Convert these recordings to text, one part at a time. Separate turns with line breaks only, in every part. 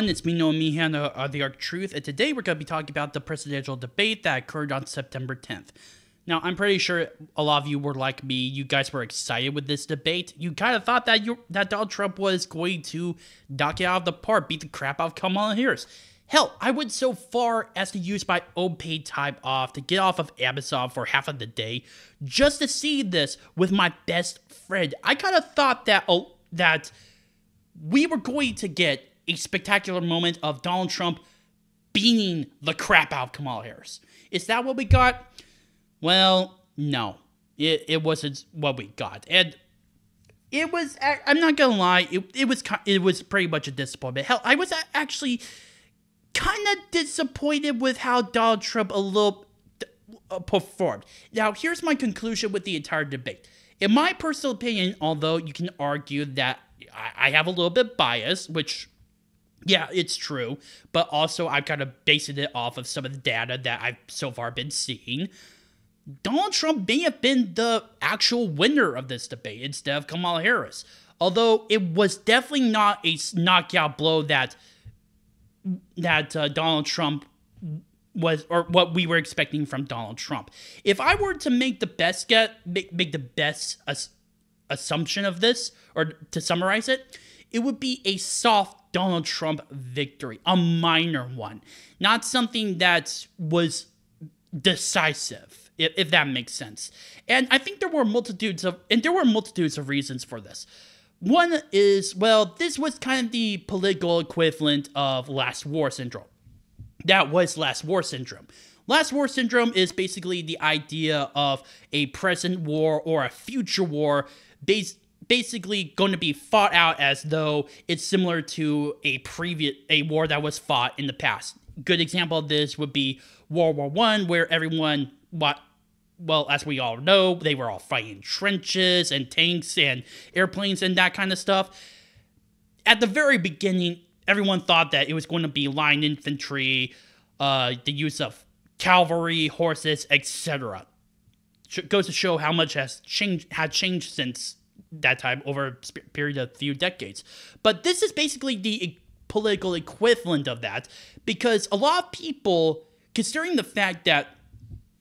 everyone, it's me, Noah Meehan, the Arc Truth, and today we're going to be talking about the presidential debate that occurred on September 10th. Now, I'm pretty sure a lot of you were like me. You guys were excited with this debate. You kind of thought that that Donald Trump was going to knock it out of the park, beat the crap out of Kamala Harris. Hell, I went so far as to use my own paid time off to get off of Amazon for half of the day just to see this with my best friend. I kind of thought that that we were going to get a spectacular moment of Donald Trump beating the crap out of Kamala Harris. Is that what we got? Well, no. It wasn't what we got. And it was, I'm not gonna lie, it was pretty much a disappointment. Hell, I was actually kind of disappointed with how Donald Trump performed. Now, here's my conclusion with the entire debate. In my personal opinion, although you can argue that I have a little bit bias, which, yeah, it's true, but also I'm kind of basing it off of some of the data that I've so far been seeing. Donald Trump may have been the actual winner of this debate instead of Kamala Harris. Although it was definitely not a knockout blow that Donald Trump was, or what we were expecting from Donald Trump. If I were to make the best assumption of this, or to summarize it, it would be a soft Donald Trump victory, a minor one, not something that was decisive, if that makes sense. And I think there were multitudes of reasons for this. One is, well, this was kind of the political equivalent of last war syndrome. That was last war syndrome. Last war syndrome is basically the idea of a present war or a future war basically going to be fought out as though it's similar to a war that was fought in the past. Good example of this would be World War I, where everyone, well, as we all know, they were all fighting trenches and tanks and airplanes and that kind of stuff. At the very beginning, everyone thought that it was going to be line infantry, the use of cavalry, horses, etc. Goes to show how much had changed since that time over a period of a few decades. But this is basically the political equivalent of that, because a lot of people, considering the fact that,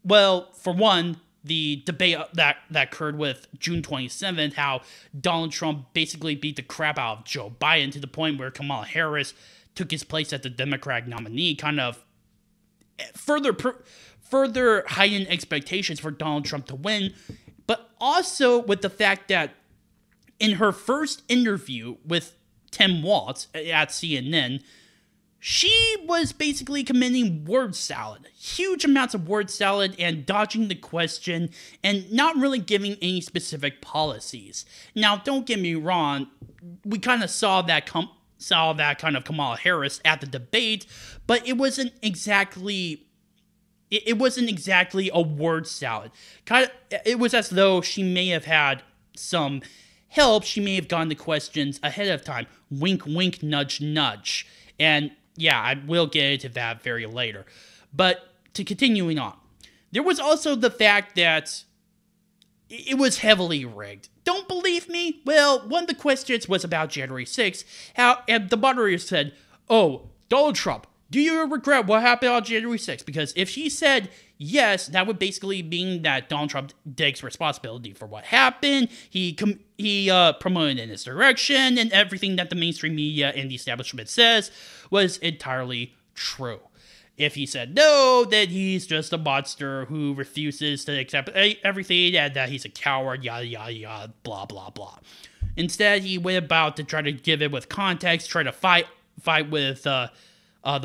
well, for one, the debate that occurred with June 27th, how Donald Trump basically beat the crap out of Joe Biden to the point where Kamala Harris took his place as the Democratic nominee, kind of further heightened expectations for Donald Trump to win, but also with the fact that in her first interview with Tim Walz at CNN, she was basically committing word salad, huge amounts of word salad, and dodging the question and not really giving any specific policies. Now, don't get me wrong, we kind of saw that kind of Kamala Harris at the debate, but it wasn't exactly a word salad. It was as though she may have had some help. She may have gotten the questions ahead of time. Wink, wink, nudge, nudge. And yeah, I will get into that very later. But to continuing on, there was also the fact that it was heavily rigged. Don't believe me? Well, one of the questions was about January 6th, and the moderator said, "Oh, Donald Trump, do you regret what happened on January 6th?" Because if she said yes, that would basically mean that Donald Trump takes responsibility for what happened. He promoted in his direction, and everything that the mainstream media and the establishment says was entirely true. If he said no, then he's just a monster who refuses to accept everything, and that he's a coward, yada, yada, yada, blah, blah, blah. Instead, he went about to try to give it with context, try to fight with the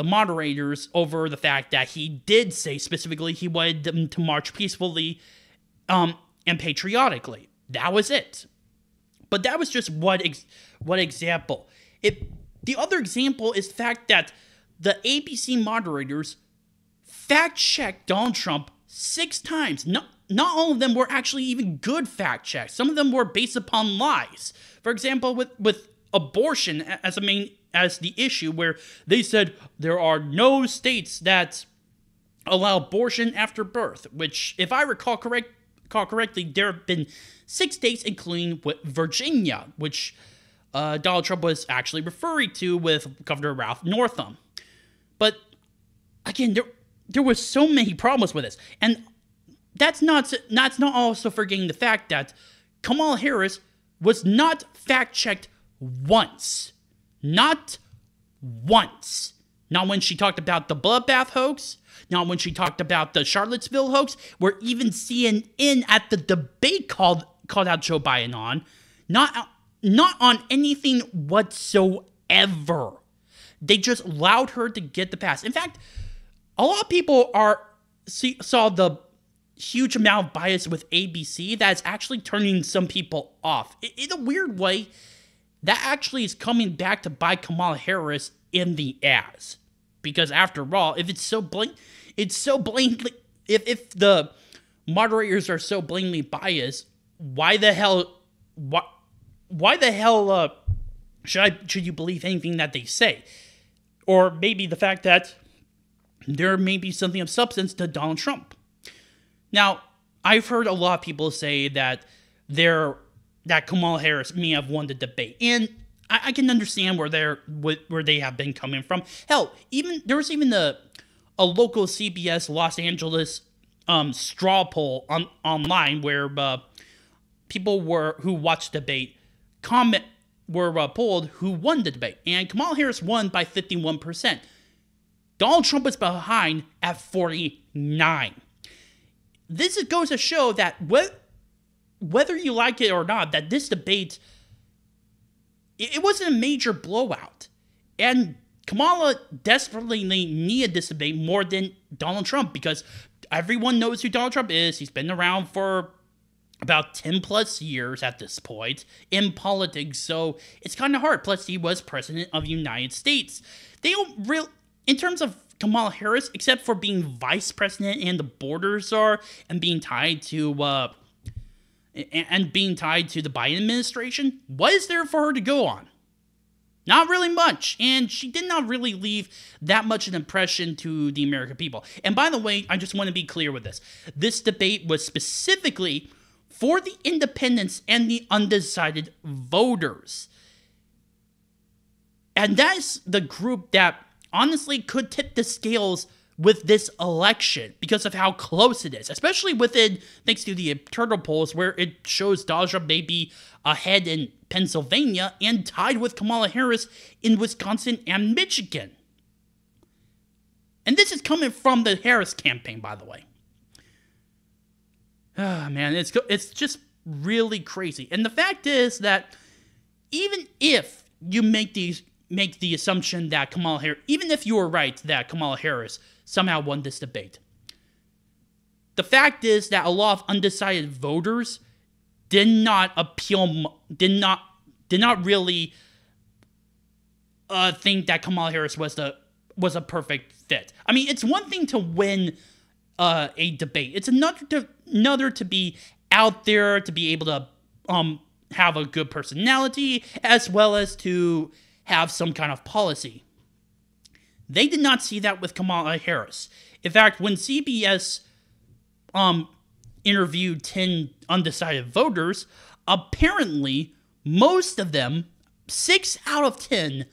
moderators over the fact that he did say specifically he wanted them to march peacefully and patriotically. That was it. But that was just one example. The other example is the fact that the ABC moderators fact-checked Donald Trump 6 times. Not all of them were actually even good fact checks. Some of them were based upon lies. For example, with abortion as the issue, where they said there are no states that allow abortion after birth, which, if I recall correctly, there have been 6 states, including Virginia, which Donald Trump was actually referring to with Governor Ralph Northam. But again, there was so many problems with this, and that's not also forgetting the fact that Kamala Harris was not fact-checked once. Not once. Not when she talked about the bloodbath hoax, not when she talked about the Charlottesville hoax, where even CNN at the debate called out Joe Biden on. Not on anything whatsoever. They just allowed her to get the pass. In fact, a lot of people saw the huge amount of bias with ABC that's actually turning some people off. In a weird way, that actually is coming back to bite Kamala Harris in the ass. Because after all, if it's so blatantly, if the moderators are so blatantly biased, why the hell should you believe anything that they say? Or maybe the fact that there may be something of substance to Donald Trump. Now, I've heard a lot of people say that Kamala Harris may have won the debate, and I can understand where they have been coming from. Hell, there was even a local CBS Los Angeles straw poll online where people who watched the debate were polled who won the debate, and Kamala Harris won by 51%. Donald Trump was behind at 49%. This goes to show that whether you like it or not, that this debate, it wasn't a major blowout. And Kamala desperately needed this debate more than Donald Trump, because everyone knows who Donald Trump is. He's been around for about 10 plus years at this point in politics, so it's kind of hard. Plus, he was president of the United States. They don't really, in terms of Kamala Harris, except for being vice president and the borders and being tied to the Biden administration, what is there for her to go on? Not really much, and she did not really leave that much an impression to the American people. And by the way, I just want to be clear with this. This debate was specifically for the independents and the undecided voters. And that is the group that honestly could tip the scales with this election because of how close it is, especially thanks to the internal polls where it shows Donald Trump may be ahead in Pennsylvania and tied with Kamala Harris in Wisconsin and Michigan. And this is coming from the Harris campaign, by the way. Ah, man, it's just really crazy. And the fact is that even if you make the assumption that Kamala Harris, even if you were right that Kamala Harris somehow won this debate, the fact is that a lot of undecided voters did not really think that Kamala Harris was a perfect fit. I mean, it's one thing to win a debate. It's another to be out there, to be able to have a good personality, as well as to have some kind of policy. They did not see that with Kamala Harris. In fact, when CBS interviewed 10 undecided voters, apparently most of them, 6 out of 10,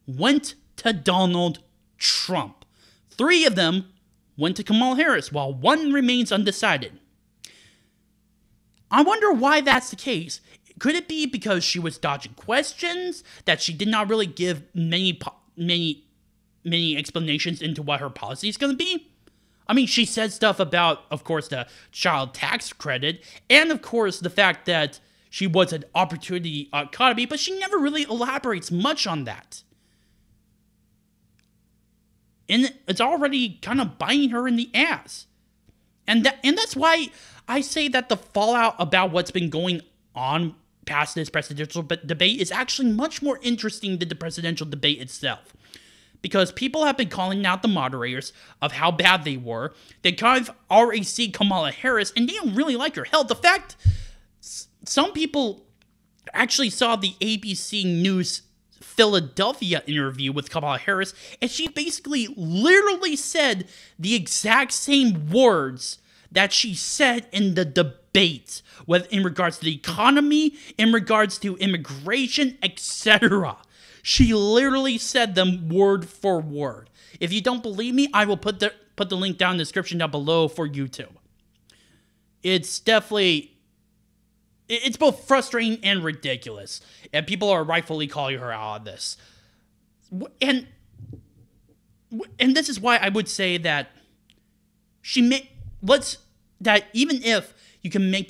went to Donald Trump. 3 of them went to Kamala Harris, while 1 remains undecided. I wonder why that's the case. Could it be because she was dodging questions, that she did not really give many explanations into what her policy is going to be? I mean, she said stuff about, of course, the child tax credit, and of course, the fact that she was an opportunity economy, but she never really elaborates much on that. And it's already kind of biting her in the ass. And that's why I say that the fallout about what's been going on past this presidential debate is actually much more interesting than the presidential debate itself. Because people have been calling out the moderators of how bad they were. They kind of already see Kamala Harris, and they don't really like her. Hell, the fact some people actually saw the ABC News Philadelphia interview with Kamala Harris, and she basically literally said the exact same words that she said in the debate, whether in regards to the economy, in regards to immigration, etc. She literally said them word for word. If you don't believe me, I will put the link down in the description down below for YouTube. It's definitely, it's both frustrating and ridiculous, and people are rightfully calling her out on this. And this is why I would say that that even if you can make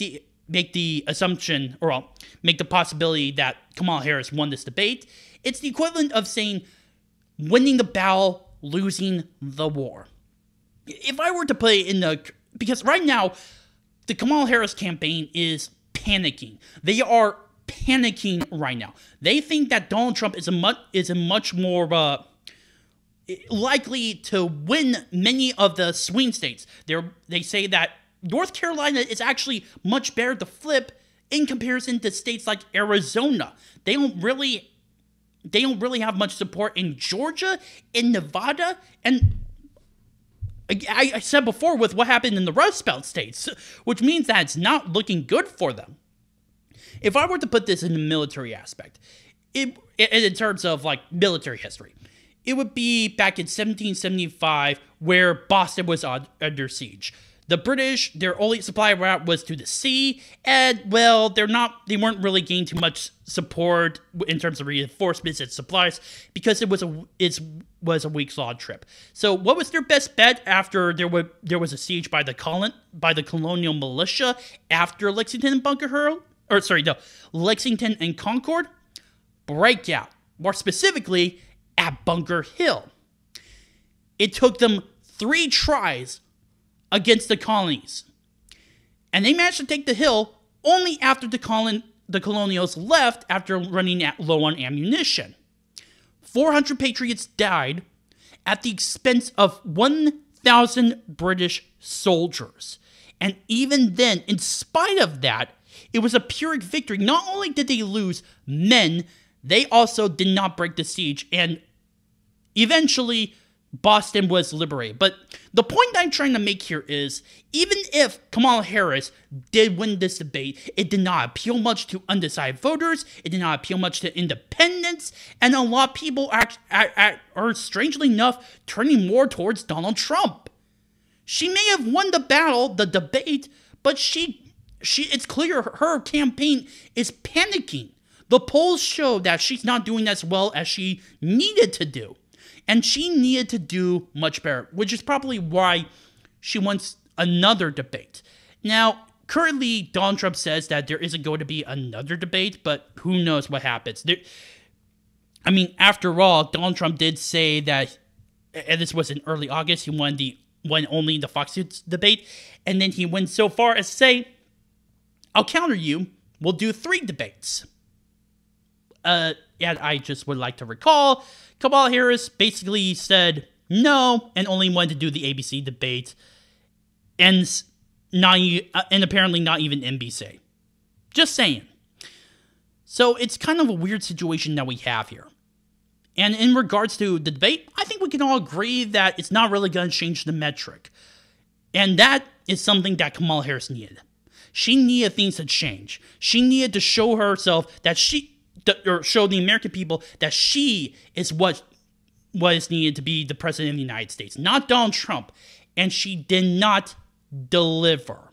the assumption, or make the possibility that Kamala Harris won this debate, it's the equivalent of saying winning the battle, losing the war. If I were to put it because right now, the Kamala Harris campaign is panicking. They are panicking right now. They think that Donald Trump is a much more likely to win many of the swing states. They say that North Carolina is actually much better to flip in comparison to states like Arizona. They don't really have much support in Georgia, in Nevada, and I said before with what happened in the Rust Belt states, which means that it's not looking good for them. If I were to put this in the military aspect, in terms of like military history, it would be back in 1775 where Boston was under siege. The British, their only supply route was to the sea, and well, they weren't really gaining too much support in terms of reinforcements and supplies because it was a weeks-long trip. So, what was their best bet after there was a siege by the colonial militia after Lexington and Lexington and Concord? Breakout. More specifically, at Bunker Hill. It took them 3 tries against the colonies. And they managed to take the hill only after the colonials left after running low on ammunition. 400 patriots died at the expense of 1,000 British soldiers. And even then, in spite of that, it was a Pyrrhic victory. Not only did they lose men, they also did not break the siege, and eventually Boston was liberated. But the point I'm trying to make here is, even if Kamala Harris did win this debate, it did not appeal much to undecided voters, it did not appeal much to independents, and a lot of people are, strangely enough, turning more towards Donald Trump. She may have won the battle, the debate, but it's clear her campaign is panicking. The polls show that she's not doing as well as she needed to do. And she needed to do much better, which is probably why she wants another debate. Now, currently, Donald Trump says that there isn't going to be another debate, but who knows what happens. After all, Donald Trump did say that, and this was in early August, he won only the Fox News debate, and then he went so far as to say, I'll counter you, we'll do 3 debates. And I just would like to recall, Kamala Harris basically said no and only wanted to do the ABC debate, and apparently not even NBC. Just saying. So it's kind of a weird situation that we have here. And in regards to the debate, I think we can all agree that it's not really going to change the metric. And that is something that Kamala Harris needed. She needed things to change. She needed to show herself that show the American people that she is what is needed to be the president of the United States, not Donald Trump. And she did not deliver.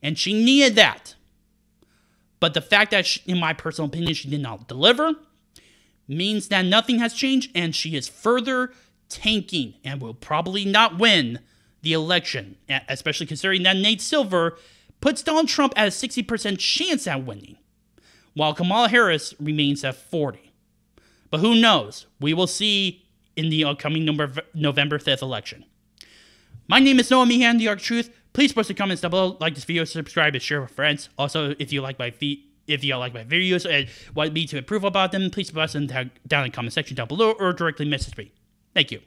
And she needed that. But the fact that, in my personal opinion, she did not deliver means that nothing has changed, and she is further tanking and will probably not win the election, especially considering that Nate Silver puts Donald Trump at a 60% chance at winning, while Kamala Harris remains at 40%. But who knows? We will see in the upcoming November 5th election. My name is Noah Meehan, The Arc Truth. Please post your comments down below, like this video, subscribe, and share with friends. Also, if you like my videos and want me to improve about them, please post them down in the comment section down below or directly message me. Thank you.